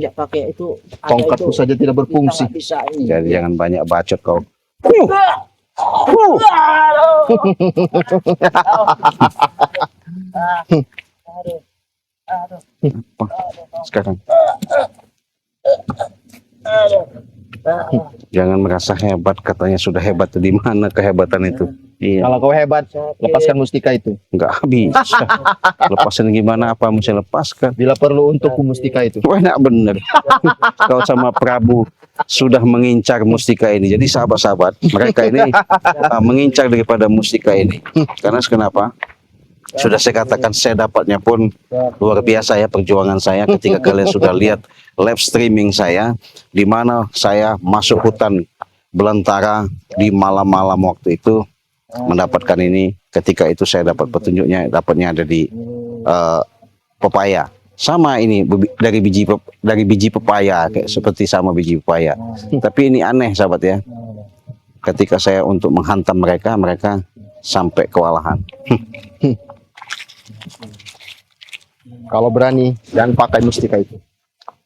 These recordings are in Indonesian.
Ya pakai itu. Tongkatku saja tidak berfungsi. Bisa ini. Jadi jangan banyak bacot kau. Apa sekarang? Jangan merasa hebat, katanya sudah hebat. Di mana kehebatan itu? Iya. Kalau kau hebat, lepaskan mustika itu. Nggak bisa. Lepasin gimana? Apa mesti lepaskan? Bila perlu untukku mustika itu. Wah, enak bener. Kau sama Prabu sudah mengincar mustika ini. Jadi sahabat-sahabat, mereka ini mengincar daripada mustika ini. Karena kenapa? Sudah saya katakan, saya dapatnya pun luar biasa ya perjuangan saya ketika kalian sudah lihat live streaming saya, di mana saya masuk hutan belantara di malam-malam waktu itu mendapatkan ini. Ketika itu saya dapat petunjuknya, dapatnya ada di pepaya. Sama ini dari biji pepaya, kayak seperti sama biji pepaya. Tapi ini aneh sahabat ya. Ketika saya untuk menghantam mereka, mereka sampai kewalahan. Kalau berani, jangan pakai mustika itu.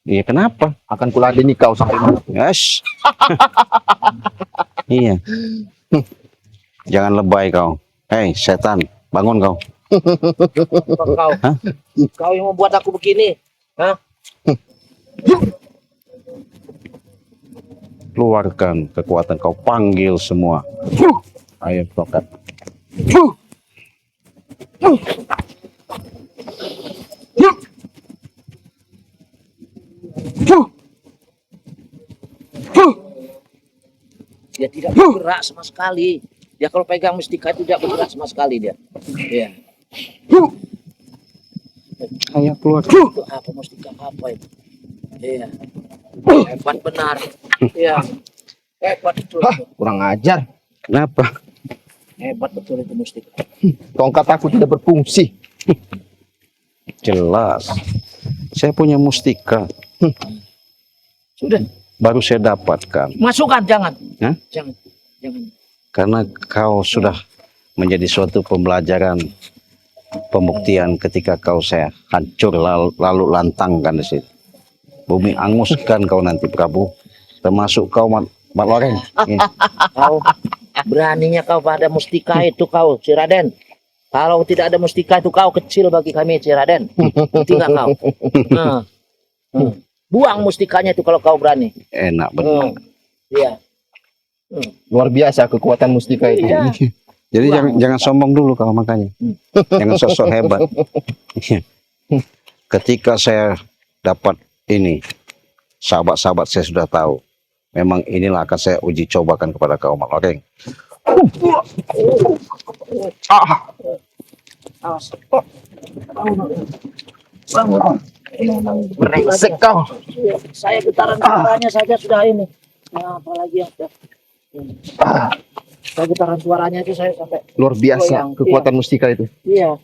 Iya, kenapa? Akan kuladeni kau sampai mana. Yes. Iya. Jangan lebay kau. Hei setan, bangun kau. Kau, Hah? kau yang membuat aku begini. Hah? Keluarkan kekuatan kau, panggil semua. Ayo tongkat. Dia tidak bergerak sama sekali. Dia kalau pegang mustika itu tidak bergerak sama sekali dia. Iya. Ayo keluar. Itu apa mustika apa itu? Iya. Hebat benar. Iya. Hebat betul. Kurang ajar. Kenapa? Hebat betul itu mustika. Tongkat aku tidak berfungsi. Jelas. Saya punya mustika. Sudah. Baru saya dapatkan. Masukkan, jangan. Hah? Jangan. Jangan. Karena kau sudah menjadi suatu pembelajaran, pembuktian ketika kau saya hancur lalu lantangkan di situ. Bumi anguskan kau nanti Prabu. Termasuk kau Mat Loreng. Kau beraninya kau pada mustika itu kau, si Raden. Kalau tidak ada mustika itu kau kecil bagi kami, si Raden. Tinggal kau. Nah. Buang mustikanya itu kalau kau berani. Enak benar. Iya. Luar biasa kekuatan mustika itu. Iya. Jadi jangan sombong dulu kau makanya. Jangan sosok hebat. Ketika saya dapat ini, sahabat-sahabat saya sudah tahu. Memang inilah akan saya uji cobakan kepada kau Mat Loreng. Brengsek kau. Saya getaran suaranya saja sudah ini. Nah, apalagi yang sudah. Saya getaran suaranya itu saya sampai. Luar biasa kekuatan mustika itu. Iya.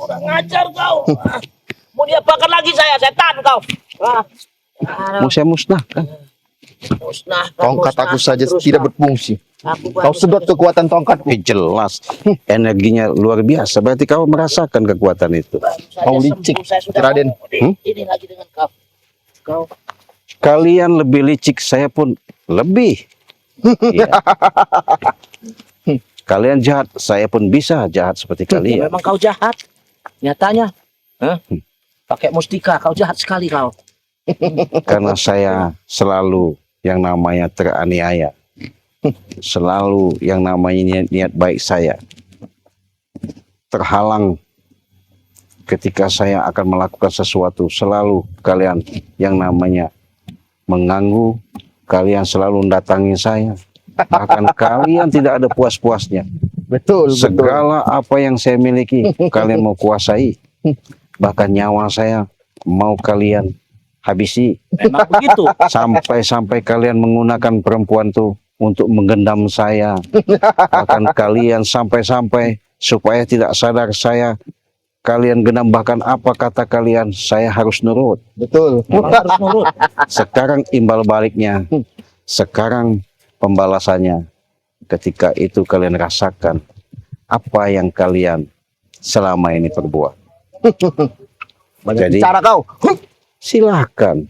Kurang ngajar kau. Mau diapakan lagi saya, setan kau. Mau saya musnahkan. Musnah. Tongkat aku saja terus, tidak kau. berfungsi. Aku Kau sedot kekuatan tongkatku. Jelas. Energinya luar biasa. Berarti kau merasakan kekuatan itu. Kau licik, Raden. Ini lagi dengan kau. Kau. Kalian lebih licik, saya pun lebih. Iya. Kalian jahat, saya pun bisa jahat seperti Ya, kalian. memang kau jahat. Nyatanya. Hah? Pakai mustika, kau jahat sekali kau. Karena saya selalu yang namanya teraniaya. Selalu yang namanya niat baik saya terhalang ketika saya akan melakukan sesuatu. Selalu kalian yang namanya mengganggu, kalian selalu mendatangi saya. Bahkan kalian tidak ada puas-puasnya. Betul, Segala apa yang saya miliki kalian mau kuasai. Bahkan nyawa saya mau kalian habisi. Memang begitu. Sampai kalian menggunakan perempuan tuh untuk menggendam saya. Bahkan kalian sampai supaya tidak sadar saya, kalian gendam, bahkan apa kata kalian saya harus nurut. Betul. Memang harus nurut. Sekarang imbal baliknya, sekarang pembalasannya. Ketika itu kalian rasakan apa yang kalian selama ini perbuat. Banyak Jadi- bicara kau. Silakan.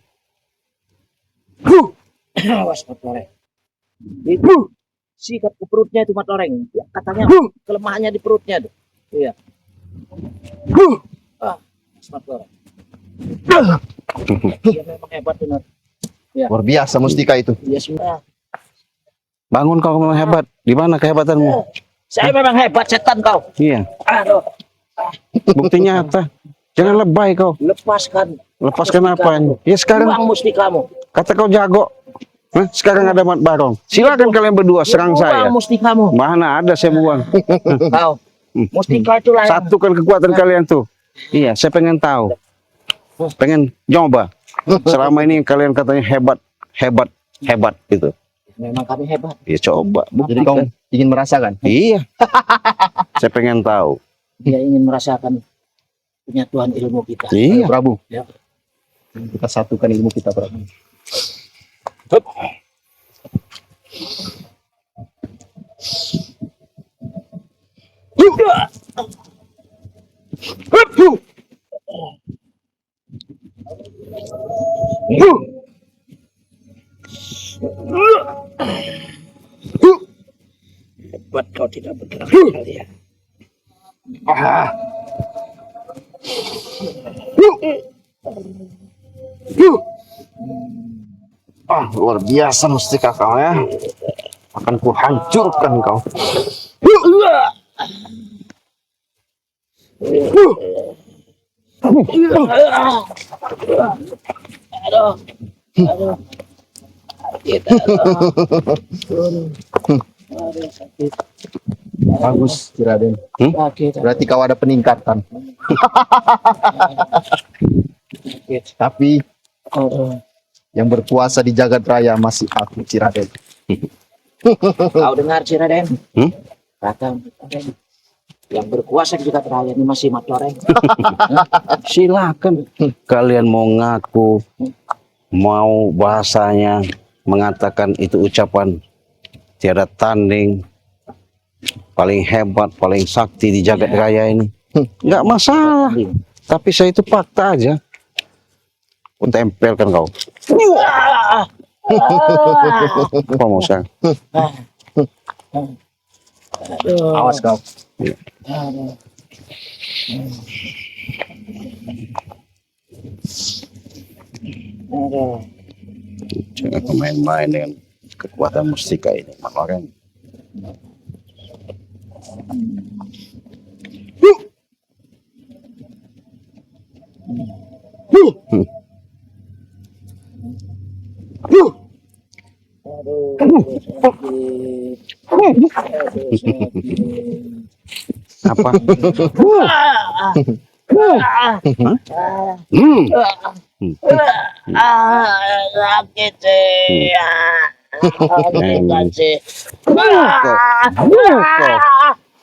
Awas Mat Loreng. Itu sikat ke perutnya itu Mat Loreng. Ya, katanya kelemahannya di perutnya tuh. Iya. Mat Loreng. Dia memang hebat benar. Luar biasa mustika itu. Dia sudah. Bangun kau memang hebat. Di mana kehebatanmu? Saya memang hebat setan kau. Iya. Aduh, Bukti nyata. Jangan lebay kau. lepaskan. Lepaskan apa ini? Ya sekarang Buang mustikamu. kata kau jago. Hah? Sekarang ada Mat Barong. Silakan kalian berdua serang saya. Buang mustikamu. Mana ada saya buang. Kau. Mustika itulah yang Satukan kekuatan kalian tuh. Iya, saya pengen tahu. Pengen nyoba. Selama ini kalian katanya hebat, hebat, hebat gitu. memang kami hebat. Ya coba Jadi kau buktikan. ingin merasakan. Iya. Saya pengen tahu. Dia ingin merasakan penyatuan ilmu kita. Iya. Prabu. Ya. Kita satukan ilmu kita, Prabu. Hebat kau tidak bergerak sekali ya. Luar biasa mustika kau ya. Akan ku hancurkan kau. Aduh. Aduh. Sakit. Aduh, sakit. Bagus, Raden. Sakit. Berarti kau ada peningkatan. Sakit. Tapi Aduh. yang berkuasa di jagat raya masih aku, Ciraden. Kau dengar Ciraden? Hmm? Kata Raden, yang berkuasa di jagat raya ini masih Mat Loreng. Silakan. Kalian mau ngaku, mau bahasanya mengatakan itu ucapan tiada tanding, paling hebat, paling sakti di jagat raya ini. Nggak masalah. Tapi saya itu fakta aja. Aku tempelkan kau. Apa mau saya? Aduh. Awas kau. Aduh. Aduh. Jangan main-main dengan kekuatan mustika ini, Mat Loreng. Aduh, sakit. Aduh, sakit. Apa? Sakit sih. Sakit sih.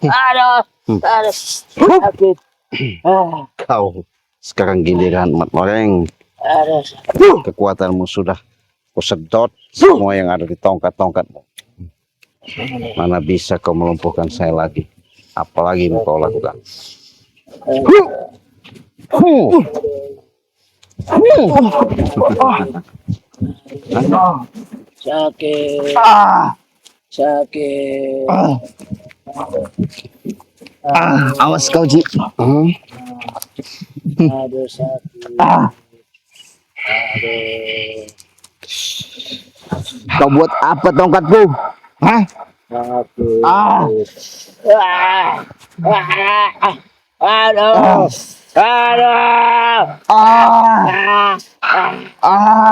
Aduh, aduh, sakit. Kau sekarang giliran Mat Loreng. Aduh, Kekuatanmu sudah kusedot semua yang ada di tongkat-tongkatmu. Mana bisa kau melumpuhkan saya lagi? Apalagi mau kau lakukan? sakit, sakit. Awas kau, Ji. Aduh, sakit. Aduh. Kau buat apa tongkatku? Hah? Sakit. Ah. Aduh. Aduh. Ah.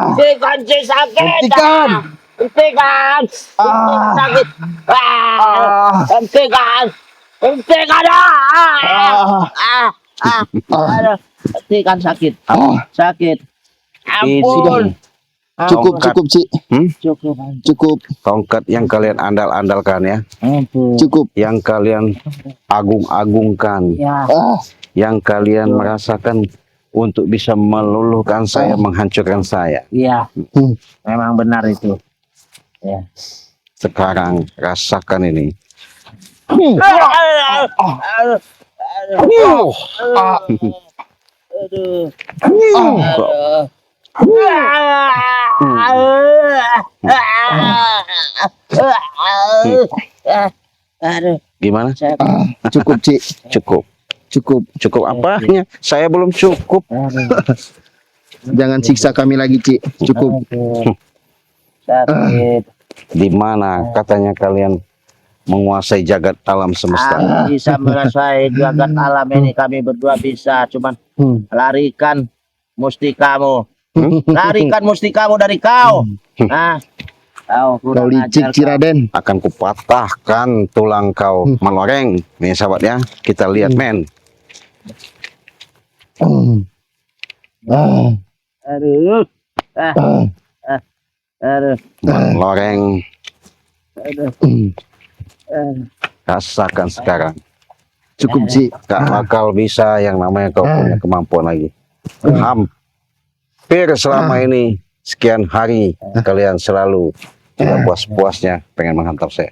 Hentikan si sakit. Hentikan. Hentikan. Ah. Sakit. Hentikan. Hentikan. Aduh. Hentikan sakit. Sakit. Ampun. Cukup, Tongkat. cukup, Ci. Cukup. Cukup, Tongkat yang kalian andal-andalkan ya, Ampun. cukup. yang kalian agung-agungkan, Ya. yang kalian merasakan untuk bisa meluluhkan saya, menghancurkan saya. Iya. Memang benar itu. Ya. Sekarang rasakan ini. Gimana? Cukup, Ci. Cukup. Cukup. Cukup apanya? Saya belum cukup. Jangan siksa kami lagi, Ci. Cukup. Sakit. Di mana katanya kalian menguasai jagat alam semesta? Kami bisa menguasai jagat alam ini, kami berdua bisa, cuman larikan mustikamu. Larikan mustikamu dari kau. Nah, kau Kau kurang licik, ajar, Ci Raden. Akan kupatahkan tulang kau, Maloreng. Nih sahabat ya, kita lihat men. Aduh. Aduh. Maloreng, Aduh. rasakan sekarang. Cukup, Ci. Gak bakal bisa yang namanya kau punya kemampuan lagi. Hampir selama ini sekian hari kalian selalu tidak puas-puasnya pengen menghantam saya.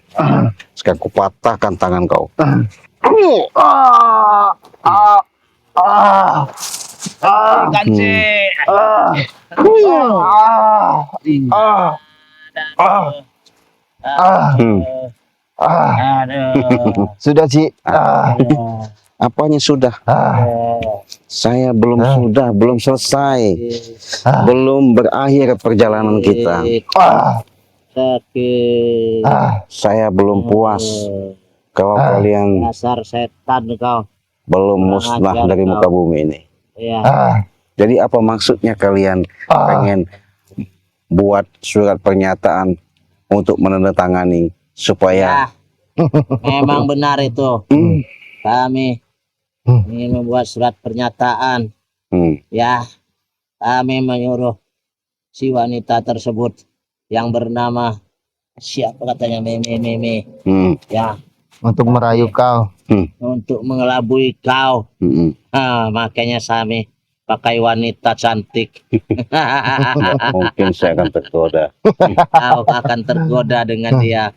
Sekarang kupatahkan tangan kau. Kanci. Hmm. Aduh. Sudah, Ci. Apanya sudah? Saya belum sudah, belum selesai, belum berakhir perjalanan kita. Sakit. Saya belum puas kalau kalian Dasar setan kau. belum musnah dari muka bumi ini. Ya. Jadi apa maksudnya kalian pengen buat surat pernyataan untuk menandatangani supaya Memang benar itu. Kami ingin membuat surat pernyataan. Ya, kami menyuruh si wanita tersebut yang bernama siapa katanya Meme. Ya, Untuk merayu kau. untuk mengelabui kau. Makanya kami pakai wanita cantik. mungkin saya akan tergoda. Kau akan tergoda dengan dia.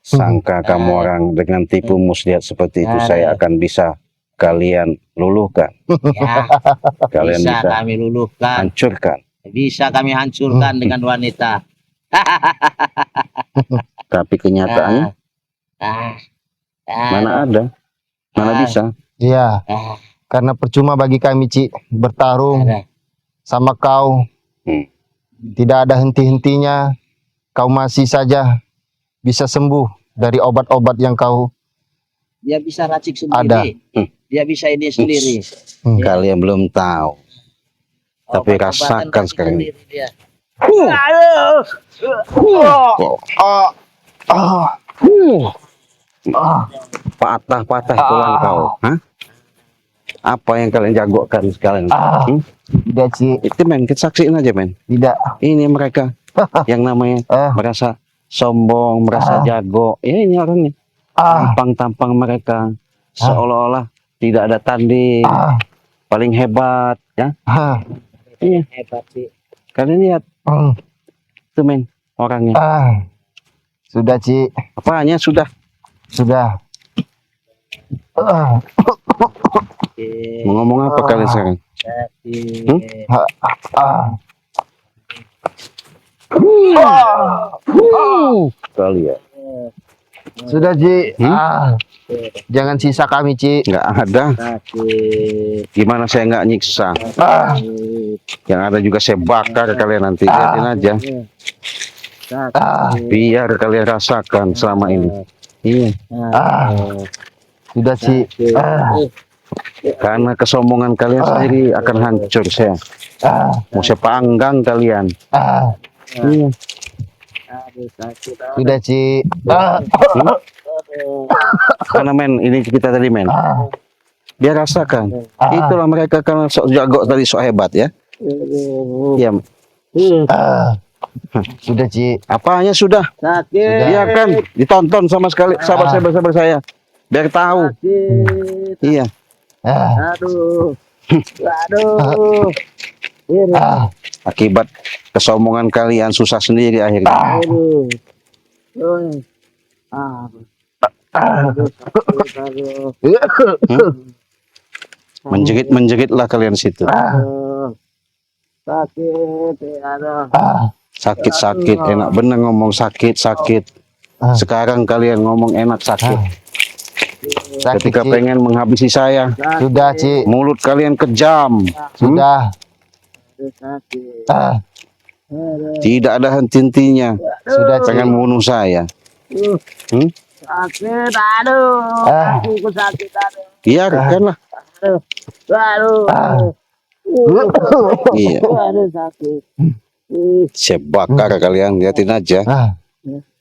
Sangka kamu orang dengan tipu muslihat seperti itu saya akan bisa kalian luluhkan. Ya, Kalian bisa bisa kami luluhkan. hancurkan. Bisa kami hancurkan dengan wanita. Tapi kenyataannya mana ada? Mana bisa? Iya. Karena percuma bagi kami, Ci, bertarung sama kau. Tidak ada henti-hentinya. Kau masih saja bisa sembuh dari obat-obat yang kau Dia bisa racik sendiri. ada. Dia bisa ini sendiri. Kalian belum tahu. Tapi Obat-obatan rasakan racik sekarang. sendiri dia. Patah-patah tulang kau. Hah? Apa yang kalian jagokan sekalian? Tidak, Ci. Itu men, kita saksiin aja men. Tidak. Ini mereka yang namanya merasa sombong, merasa jago. Ya ini orangnya. Tampang-tampang mereka seolah-olah tidak ada tanding, paling hebat, ya. Iya. Hebat sih. Kalian lihat, itu men orangnya. Sudah, Ci. Apanya sudah? Sudah. Mau ngomong apa kalian sekarang? Kalian Sudah, Ci. Jangan sisa kami, Ci. nggak ada. Gimana saya nggak nyiksa? Yang ada juga saya bakar kalian nanti. Lihatin aja. Biar kalian rasakan selama ini. Iya. Sudah, Ci. Karena kesombongan kalian sendiri akan hancur saya. Mau saya panggang kalian. Iya. Sudah, Ci. Karena men, ini kita tadi men. Biar rasakan. Itulah mereka karena sok jago tadi, sok hebat ya. Iya. Sudah, Ci. Apanya sudah? Sakit. Biarkan ditonton sama sekali sahabat-sahabat saya. Biar tahu. Iya. Aduh. Aduh. Akibat kesombongan kalian susah sendiri akhirnya. Aduh. Menjerit-menjeritlah kalian situ. Sakit, aduh. Sakit-sakit, enak bener ngomong sakit-sakit. Sekarang kalian ngomong enak sakit. Sakit, Ketika Ci. pengen menghabisi saya, Sudah, Ci. mulut kalian kejam. Sudah. Sakit. Tidak ada henti-hentinya. Sudah, Ci. Pengen membunuh saya. Sakit, aduh. Kakiku sakit, aduh. Biarkanlah. Aduh. Iya. Aduh, sakit. Saya bakar kalian, lihatin aja.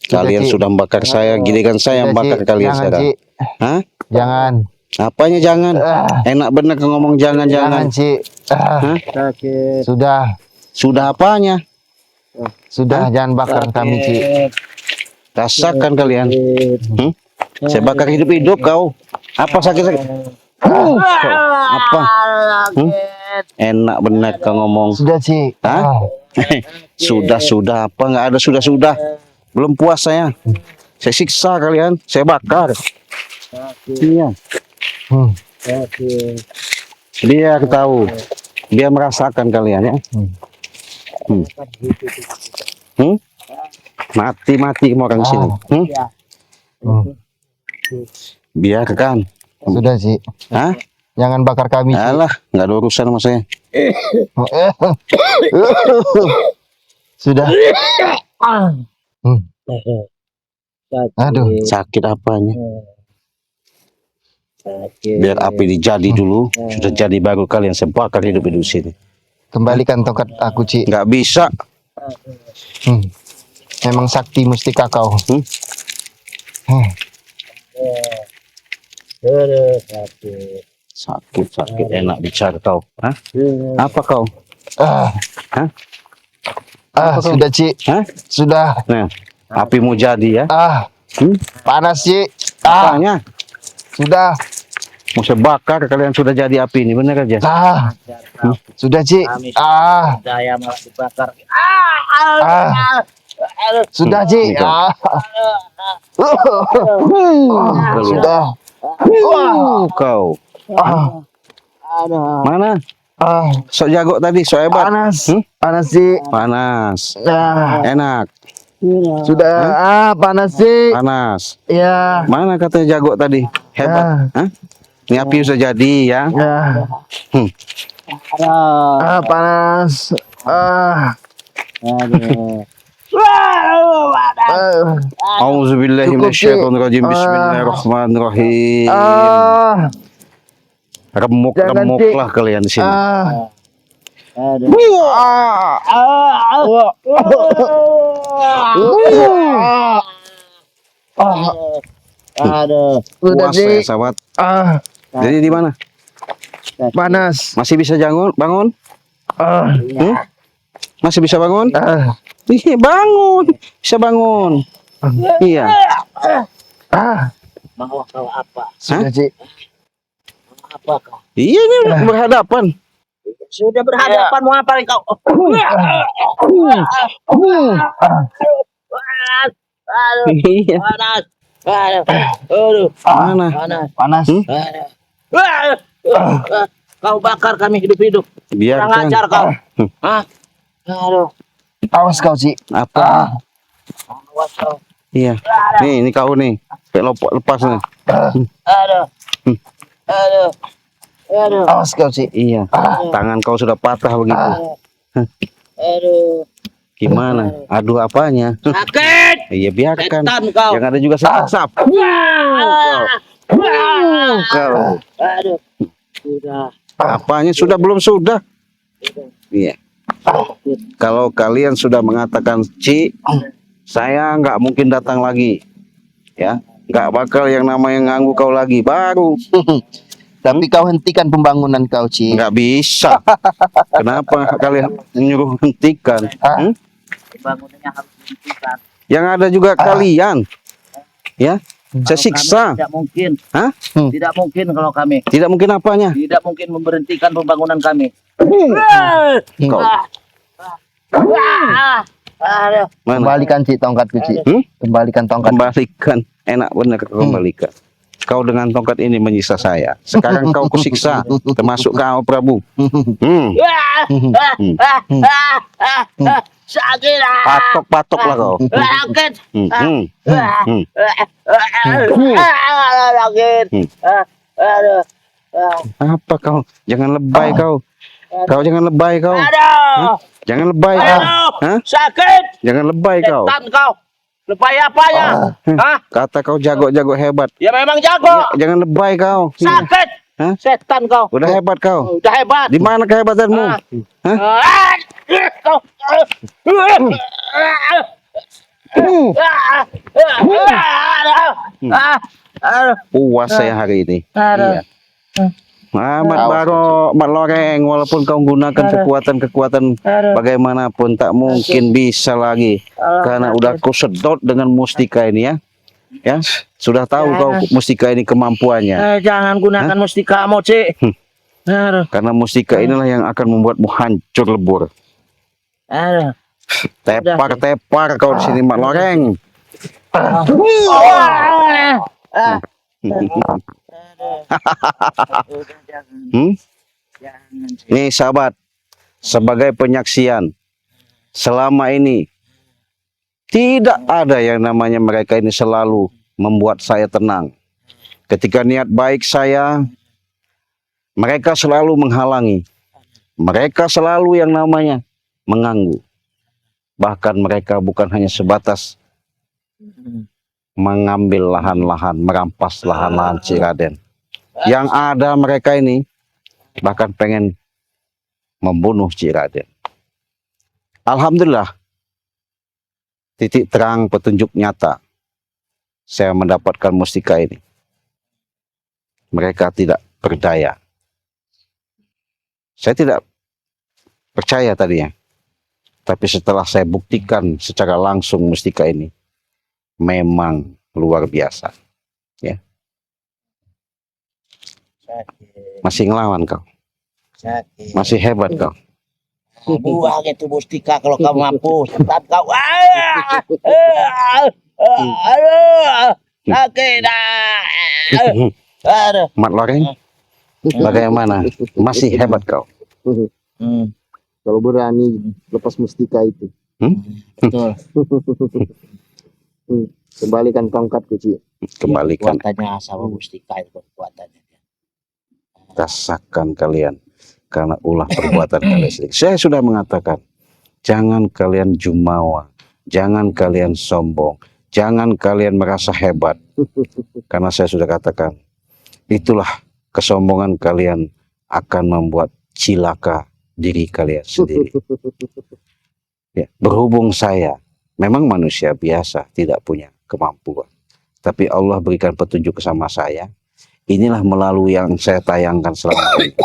Kalian Ci. sudah membakar saya, giliran saya yang Sudah, bakar Ci. kalian Jangan, sekarang. Ci. Hah? Jangan. Apanya jangan? Enak bener ngomong jangan-jangan. Jangan, Ci. Hah? Sakit. Sudah. Sudah apanya? Sudah, jangan bakar kami, Ci. Rasakan kalian. Saya bakar hidup-hidup kau. Apa sakit-sakit? Apa? Enak bener kau ngomong. Sudah, Ci. Hah? Sudah apa? Nggak ada sudah. Belum puas saya. Saya siksa kalian. Saya bakar. Iya. Sakit. Biar tahu. Biar merasakan kalian ya. Mati mau orang sini. Biarkan. Sudah, Ci. Hah? Jangan bakar kami, Ci. Alah, nggak ada urusan sama saya. Sudah. Aduh. Sakit apanya? Sakit. Biar api dijadi dulu. Sudah jadi baru kalian saya bakar hidup-hidup sini. Kembalikan tongkat aku, Ci. Nggak bisa. Memang sakti mustika kau. Aduh, sakit. Sakit enak bicara kau. Hah? Apa kau? Hah? Sudah, Ci. Hah? Sudah. Nah, api mau jadi ya? Panas, Ci. Apanya? Sudah. Mau saya bakar kalian sudah jadi api ini, bener aja. Sudah, Ci. Saya mau dibakar. Sudah, Ci. Sudah. Kau. Aduh. Mana? Sok jago tadi, sok hebat. Panas. Panas, Ci. Panas. Enak. Sudah. Panas, Ci. Panas. Ya. Mana katanya jago tadi? Hebat. Hah? Ini api sudah jadi ya. Panas. Aduh. Auzubillahiminasyaitonirrajim. Bismillahirrahmanirrahim. Remuk-remuklah kalian di sini. Aduh. Aduh. Sudah, Puas saya, Ci. sahabat. Jadi di mana? Panas. Masih bisa bangun? Masih bisa bangun? Iya, bangun. Bisa bangun. Iya. Mau kau apa? Sudah, Ci. Apa kau? Iya, ini berhadapan. Sudah berhadapan mau apa kau? Iya. Panas. Aduh. Mana? Panas. Kau bakar kami hidup-hidup. Kurang Biarkan. ajar kau. Hah? Aduh. Awas kau, Ci. Apa? Awas kau. Iya. Ini kau nih. Kayak lepas nih. Aduh. Aduh. Aduh. Awas kau, Ci. Iya. Tangan kau sudah patah begitu. Aduh. Gimana? Aduh apanya? Sakit. Iya biarkan. Setan kau. Yang ada juga sap. Kau. Aduh. Sudah. Apanya sudah belum sudah? Iya. Kalau kalian sudah mengatakan Ci, saya nggak mungkin datang lagi. Ya, nggak bakal yang namanya ganggu kau lagi. Baru. Tapi kau hentikan pembangunan kau, Ci. Nggak bisa. Kenapa kalian menyuruh hentikan? Bangunannya harus dihentikan. Yang ada juga kalian. Ya, saya siksa. Tidak mungkin. Hah? Tidak mungkin kalau kami. Tidak mungkin apanya? Tidak mungkin memberhentikan pembangunan kami. Kau. Aduh. Mana? Kembalikan Cik tongkatku Cik. Kembalikan tongkat. Kembalikan. Enak benar kau kembalikan. Kau dengan tongkat ini menyiksa saya. Sekarang kau kusiksa, termasuk kau Prabu. Sakit. Patok-patoklah kau. Sakit. Sakit. Aduh. Apa kau? Jangan lebay kau. Kau jangan lebay kau. Aduh. Jangan lebay kau. Hah? Sakit. Jangan lebay kau. Setan kau. Lebay apanya? Hah? Kata kau jago-jago hebat. Ya memang jago. Jangan lebay kau. Sakit. Hah? Setan kau. Udah hebat kau. Udah hebat. Di mana kehebatanmu? Hah? Puas saya hari ini. Iya. Mat Loreng, walaupun kau gunakan kekuatan-kekuatan bagaimanapun tak mungkin bisa lagi karena udah kau sedot dengan mustika ini ya. Ya, sudah tahu kau mustika ini kemampuannya. Jangan gunakan mustikamu, Cik. Aduh. Karena mustika inilah yang akan membuatmu hancur lebur. Aduh. Tepar kau di sini Mat Loreng. Nih sahabat, sebagai penyaksian, selama ini tidak ada yang namanya mereka ini selalu membuat saya tenang. Ketika niat baik saya, mereka selalu menghalangi. Mereka selalu yang namanya mengganggu. Bahkan mereka bukan hanya sebatas mengambil lahan-lahan, merampas lahan-lahan Ciraden. Yang ada mereka ini bahkan pengen membunuh Ciraden. Alhamdulillah, titik terang petunjuk nyata, saya mendapatkan mustika ini. Mereka tidak berdaya. Saya tidak percaya tadinya. Tapi setelah saya buktikan secara langsung mustika ini, memang luar biasa. Ya. Masih ngelawan kau. Masih hebat kau. Buang itu mustika kalau kamu mampu. Setan kau. Aduh. Sakit. Aduh. Mat Loreng, bagaimana? Masih hebat kau. Kalau berani lepas mustika itu. Betul. Kembalikan tongkatku Cik. Kembalikan. Kekuatannya sama mustika itu kekuatannya. Rasakan kalian karena ulah perbuatan kalian sendiri. Saya sudah mengatakan, jangan kalian jumawa, jangan kalian sombong, jangan kalian merasa hebat. Karena saya sudah katakan, itulah kesombongan kalian akan membuat cilaka diri kalian sendiri. Ya, berhubung saya memang manusia biasa, tidak punya kemampuan, tapi Allah berikan petunjuk sama saya. Inilah melalui yang saya tayangkan selama ini.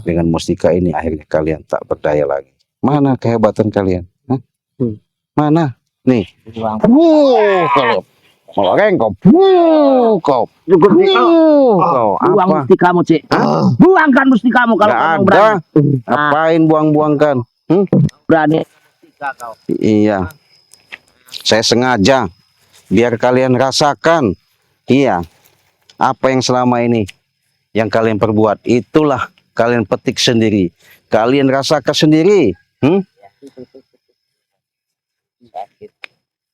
Dengan mustika ini akhirnya kalian tak berdaya lagi. Mana kehebatan kalian? Hah? Mana? Nih. Kalau Loreng kau. Kau. Buang Apa? mustikamu, Cik. Buangkan mustikamu kalau Gak kamu ada. berani. Ngapain buang-buangkan? Berani mustika kau. Iya. Saya sengaja biar kalian rasakan. Iya. Apa yang selama ini yang kalian perbuat, itulah kalian petik sendiri. Kalian rasakan sendiri. Sakit.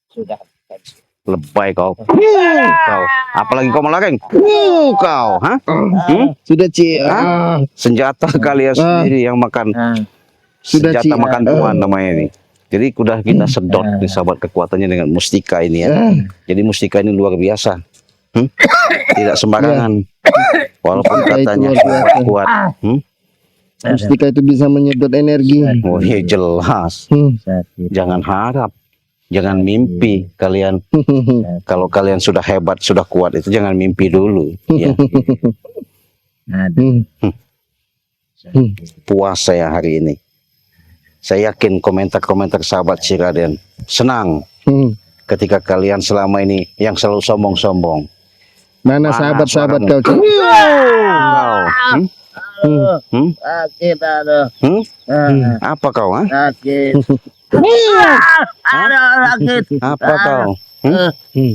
Sudah. Lebay kau. Kau. Apalagi kau Loreng. Kau, hah? Sudah Cik. Senjata kalian sendiri yang makan. Sudah, Senjata Ci. makan tuan namanya ini. Jadi udah kita sedot nih sahabat kekuatannya dengan mustika ini ya. Jadi mustika ini luar biasa. Tidak sembarangan. Walaupun katanya kuat. Mustika itu bisa menyedot energi. Oh iya jelas. Jangan harap. Jangan mimpi kalian. Kalau kalian sudah hebat, sudah kuat, itu jangan mimpi dulu. Ya. Puas saya hari ini. Saya yakin komentar-komentar sahabat Ciraden senang ketika kalian selama ini yang selalu sombong-sombong. Mana sahabat-sahabat kau Cik? Sakit, aduh. Apa kau? Sakit. Aduh, sakit. Apa kau?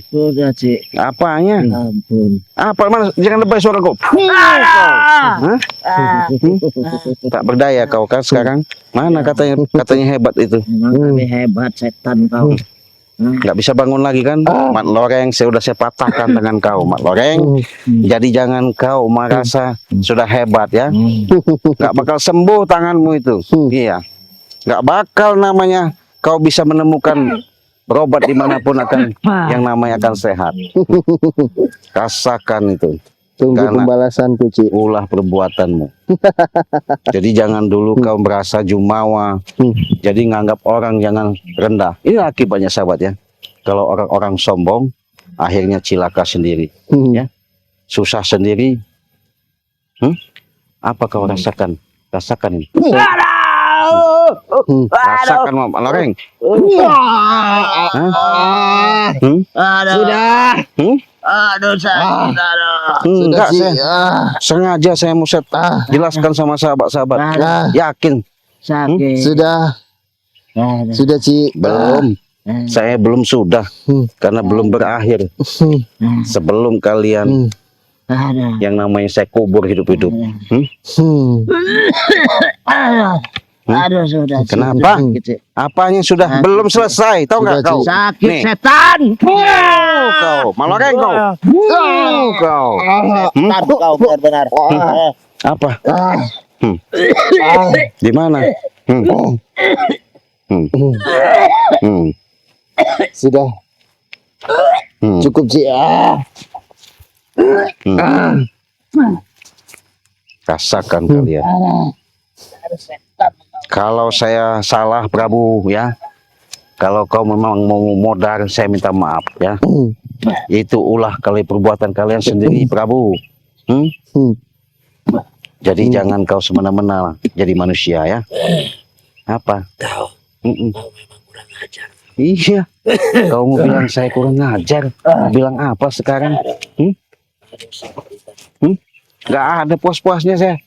Sudah, Cik. Apanya? Ampun. Apa mana? Jangan lebay suara kau. Hah? Tak berdaya kau kan sekarang? Mana katanya hebat itu? Memang kami hebat, setan kau. Nggak bisa bangun lagi kan? Mat Loreng, saya patahkan tangan kau, Mat Loreng. Jadi jangan kau merasa sudah hebat ya. Nggak bakal sembuh tanganmu itu. Iya. Nggak bakal namanya kau bisa menemukan berobat dimanapun akan yang namanya akan sehat. Rasakan itu. Tunggu Karena pembalasanku, Cik. ulah perbuatanmu. Jadi jangan dulu kau merasa jumawa. Jadi nganggap orang jangan rendah. Ini akibatnya sahabat ya. Kalau orang-orang sombong, akhirnya cilaka sendiri. Ya, susah sendiri. Apa kau rasakan? Rasakan ini. Rasakan Mak Loreng. Sudah. Hmm? Aduh, sakit. Aduh. Enggak, Cik. sengaja saya mau jelaskan sama sahabat-sahabat. Yakin? Sakit. Sudah, Aduh. sudah, Cik. Belum. Saya belum sudah. Karena belum berakhir. Sebelum kalian Aduh. yang namanya saya kubur hidup-hidup. Aduh, sudah. Kenapa? Sakit, Cik. Apanya sudah belum selesai? Tahu nggak Sudah, kau? Sakit, Nih. setan. Kau, Maloreng kau. Kau. Setan kau benar-benar. Apa? Di mana? Sudah. Cukup, Cik. Rasakan kalian. Kalau saya salah Prabu ya. Kalau kau memang mau modar, saya minta maaf ya. Itu ulah kali perbuatan kalian sendiri Prabu. Jadi jangan kau semena-mena jadi manusia ya. Apa? Kau memang kurang ajar. Iya. Kau mau bilang saya kurang ajar? Mau bilang apa sekarang? Gak ada puas-puasnya saya.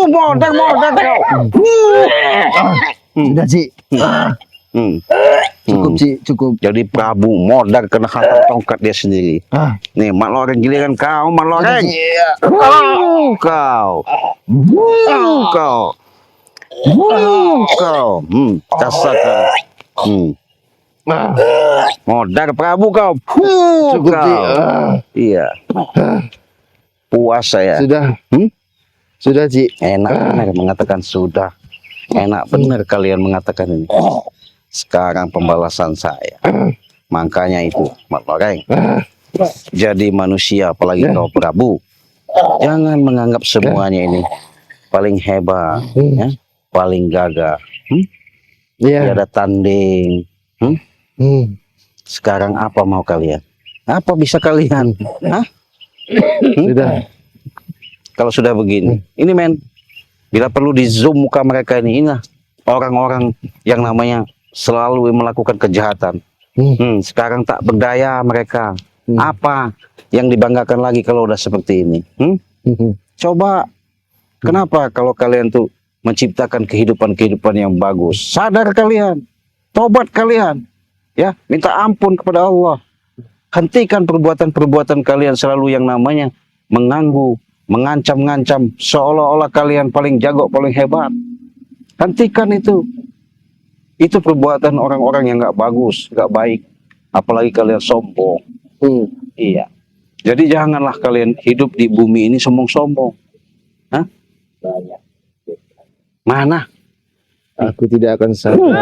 Modar kau. Sudah, Cik. Cukup, Cik. Cukup. Jadi Prabu modar kena hantam tongkat dia sendiri. Nih, Mak Loreng giliran kau, Mak Loreng. Kau. Rasakan. Modar Prabu kau. Cukup, Cik. Iya. Puas saya. Sudah. Sudah, Cik. Enak benar mengatakan sudah. Enak benar kalian mengatakan ini. Sekarang pembalasan saya. Makanya itu, Mak Loreng. Jadi manusia, apalagi kau Prabu. Jangan menganggap semuanya ini paling hebat, ya, paling gagah. Tiada tanding. Sekarang apa mau kalian? Apa bisa kalian? Hah? Sudah. Kalau sudah begini, ini men, bila perlu di zoom muka mereka ini orang-orang yang namanya selalu melakukan kejahatan. Sekarang tak berdaya mereka. Apa yang dibanggakan lagi kalau udah seperti ini? Coba, kenapa kalau kalian tuh menciptakan kehidupan yang bagus? Sadar kalian, tobat kalian, ya, minta ampun kepada Allah. Hentikan perbuatan-perbuatan kalian selalu yang namanya mengganggu, mengancam-ngancam, seolah-olah kalian paling jago, paling hebat. Hentikan itu. Itu perbuatan orang-orang yang nggak bagus, nggak baik. Apalagi kalian sombong. Iya. Jadi janganlah kalian hidup di bumi ini sombong-sombong. Hah? Mana? Aku tidak akan sabar.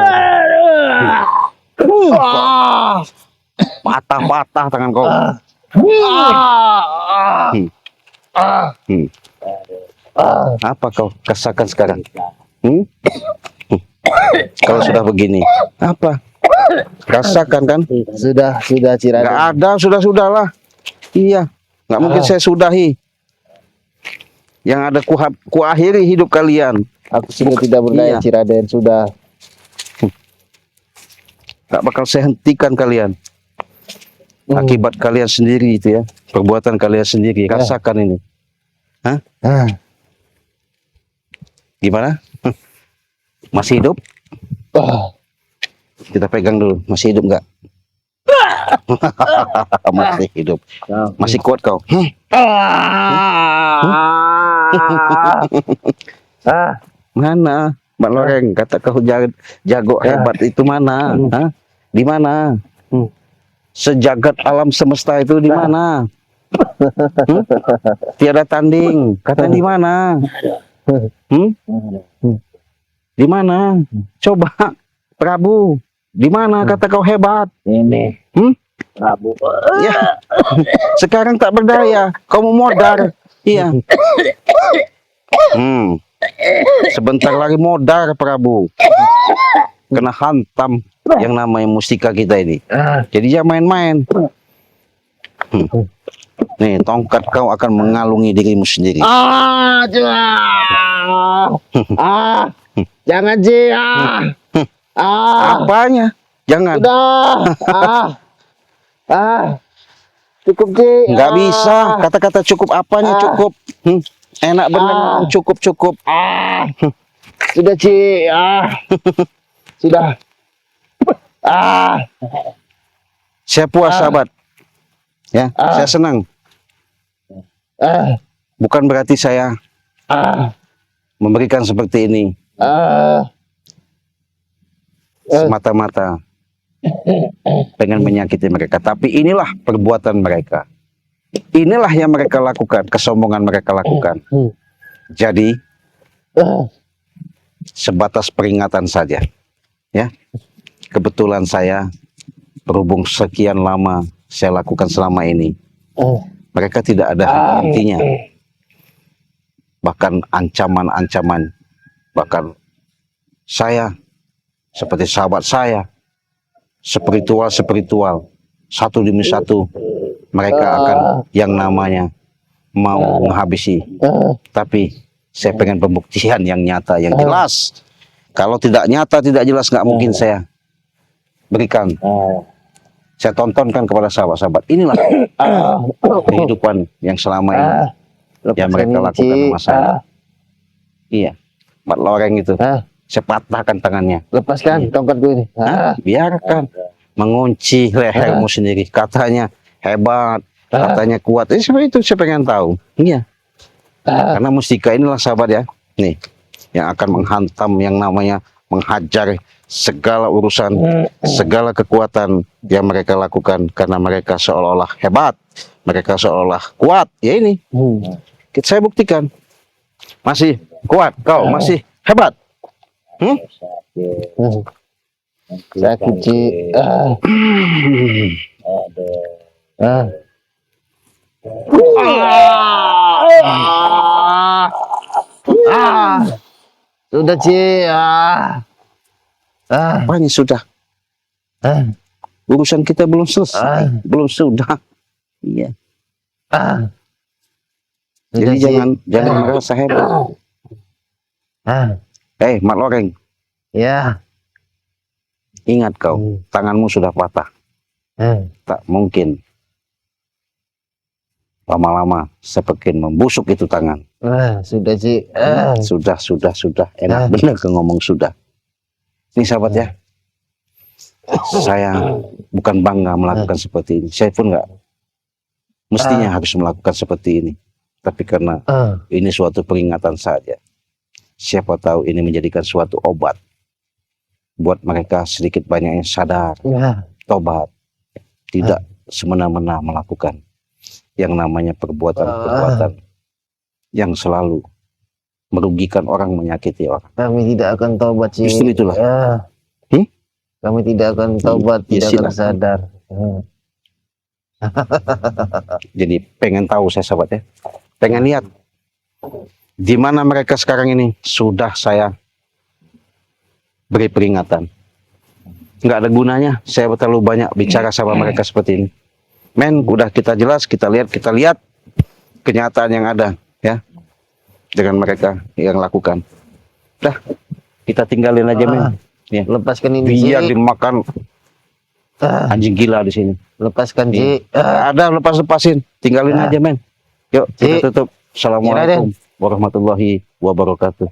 Patah-patah tangan kau. Apa kau rasakan sekarang? Kalau sudah begini, apa? Rasakan kan? Sudah, Cik Raden. Nggak ada, sudah-sudahlah. Iya, nggak mungkin saya sudahi. Yang ada ku akhiri hidup kalian. Aku sudah tidak berdaya, Iya. Cik Raden. Sudah. Nggak bakal saya hentikan kalian. Akibat kalian sendiri itu ya. Perbuatan kalian sendiri. Rasakan ini. Hah? Gimana? Masih hidup? Kita pegang dulu. Masih hidup nggak? Masih hidup. Masih kuat kau? Mana? Mbak Loreng, kata kau jago hebat itu mana? Hah? Di mana? Sejagat alam semesta itu di mana? Tiada tanding. Kata di mana? Di mana? Coba, Prabu. Di mana kata kau hebat? Ini. Prabu. Ya. Sekarang tak berdaya. Kau mau modar. Iya. Sebentar lagi modar, Prabu. Kena hantam yang namanya mustika kita ini. Jadi jangan main-main. Nih, tongkat kau akan mengalungi dirimu sendiri. Jangan Ji. Apanya? Jangan. Cukup Ji. Nggak bisa. Kata-kata cukup apanya cukup. Enak bener. Cukup. Sudah Ci. Sudah. Saya puas, sahabat. Ya, saya senang. Bukan berarti saya memberikan seperti ini semata-mata pengen menyakiti mereka. Tapi inilah perbuatan mereka. Inilah yang mereka lakukan, kesombongan mereka lakukan. Jadi sebatas peringatan saja. Ya, kebetulan saya berhubung sekian lama saya lakukan selama ini. Mereka tidak ada hentinya. Bahkan ancaman-ancaman. Bahkan saya seperti sahabat saya, spiritual, satu demi satu mereka akan yang namanya mau menghabisi. Tapi saya pengen pembuktian yang nyata, yang jelas. Kalau tidak nyata, tidak jelas, nggak mungkin saya berikan. Saya tontonkan kepada sahabat-sahabat. Inilah kehidupan yang selama ini yang mereka lakukan sama saya. Iya, Mbak Loreng itu. Saya patahkan tangannya. Lepaskan tongkatku ini. Biarkan. Mengunci lehermu sendiri. Katanya hebat. Katanya kuat. Itu saya pengen tahu. Iya. Karena mustika inilah sahabat ya. Nih. Yang akan menghantam yang namanya menghajar segala urusan, segala kekuatan yang mereka lakukan. Karena mereka seolah-olah hebat. Mereka seolah-olah kuat. Ya ini. Saya buktikan. Masih kuat. Kau masih hebat. Sakit Ci. Sudah Ci. Apanya sudah? Urusan kita belum selesai. Belum sudah. Iya. Jadi jangan merasa hebat. Mak Loreng. Ya. Ingat kau, tanganmu sudah patah. Tak mungkin lama-lama semakin membusuk itu tangan. Sudah Ci. Sudah. Enak bener ke ngomong sudah. Ini sahabat ya. Saya bukan bangga melakukan seperti ini. Saya pun nggak mestinya harus melakukan seperti ini. Tapi karena ini suatu peringatan saja. Siapa tahu ini menjadikan suatu obat buat mereka sedikit banyaknya sadar, tobat, tidak semena-mena melakukan yang namanya perbuatan-perbuatan yang selalu merugikan orang, menyakiti orang. Kami tidak akan tobat Ci. Justru itulah. Kami tidak akan tobat, tidak akan sadar. Jadi pengen tahu saya sahabat ya, pengen lihat di mana mereka sekarang ini. Sudah saya beri peringatan, nggak ada gunanya saya terlalu banyak bicara sama mereka seperti ini. Udah kita jelas, kita lihat kenyataan yang ada ya dengan mereka yang lakukan. Dah, kita tinggalin aja ya. Lepaskan ini biar Ci. dimakan anjing gila di sini. Lepaskan Ci. Ada lepasin, tinggalin aja Yuk Ci. kita tutup. Assalamualaikum warahmatullahi wabarakatuh.